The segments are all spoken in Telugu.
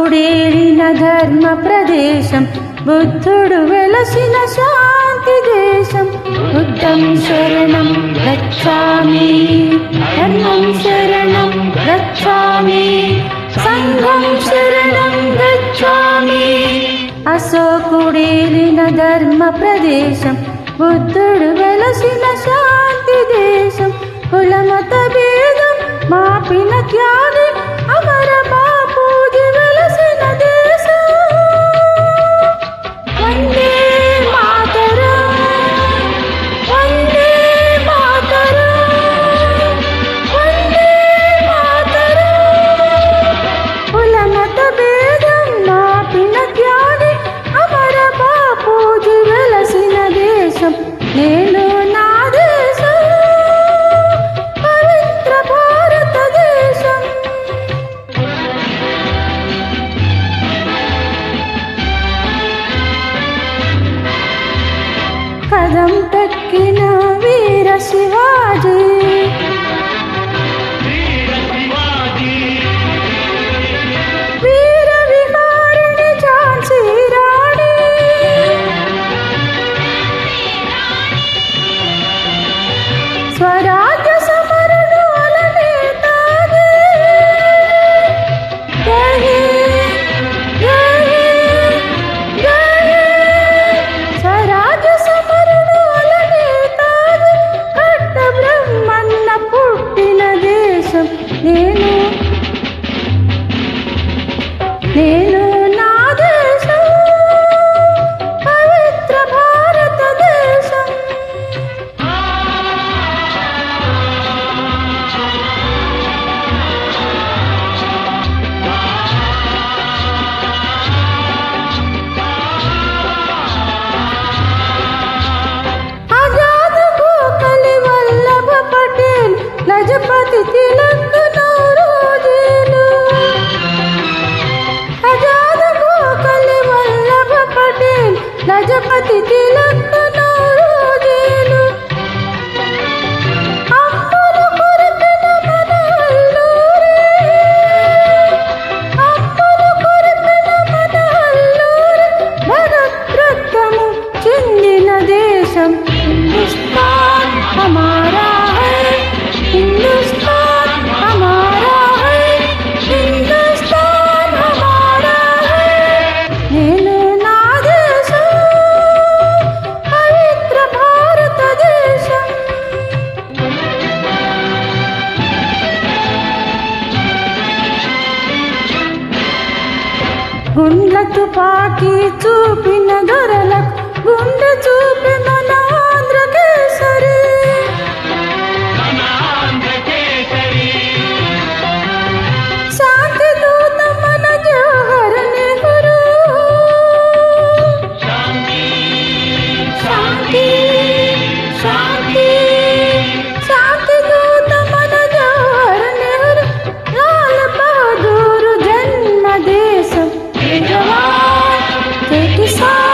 అశోకుడేలిన ధర్మ ప్రదేశం, బుద్ధుడు వెలసిన శాంతి దేశం. బుద్ధం శరణం గచ్ఛామి, ధర్మం శరణం గచ్ఛామి, సంఘం శరణం గచ్ఛామి. అశోకుడేలిన ధర్మ ప్రదేశం, బుద్ధుడు వెలసిన శాంతి దేశం. కులమత భేదం మాపిన త్యాగి, అమర బాపూజీ వెలసిన దేశం. వందే మాతరం, వందే మాతరం, వందే మాతరం. కులమత భేదం మాపిన త్యాగి, అమర బాపూజీ వెలసిన దేశం. నేను నా దేశం, పవిత్ర భారతదేశం. కదం తక్కిన వీర శివాజీ, వీర విహారిణి ఝాన్సీ రాణి, స్వరాజ్య సమరుడు అలనేతాది. జై హింద్, జై హింద్, జై హింద్. స్వరాజ్య సమరుడు అలనేతాది, కట్ట బ్రహ్మన్న పుట్టిన దేశం. నేను నా దేశం, పవిత్ర భారతదేశం. ఆజాద్ గోఖలే వల్లభ పటేల్, లజపతి తిలక్ నౌరోజీలు. ఆజాద్ గోఖలే వల్లభ పటేల్, లజపతి తిలక్ నౌరోజీలు. అప్పులు కొరిపిన మన అల్లూరి, అప్పులు కొరిపిన మన అల్లూరి, భరతరత్నము చెందిన దేశం. హిందుస్తాన్ హమారా హై, హిందుస్తాన్ హమారా హై, హిందుస్తాన్ హమారా హై. నేను నా దేశం, పవిత్ర భారతదేశం. గుండ్ల తుపాకీ చూపిన దొరలకు గుండె చూపి మన ఆంధ్ర కేసరి. శాంతి దూత మన జవహర్ నెహ్రూ. శాంతి, శాంతి, శాంతి దూత మన జవహర్ నెహ్రూ. లాల్ బహదూర్ జన్మ దేశం. జై జవాన్, జై కిసాన్.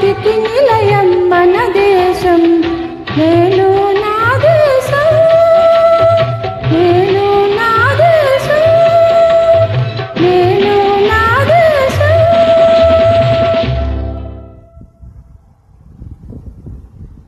శాంతికి నిలయం మన దేశం.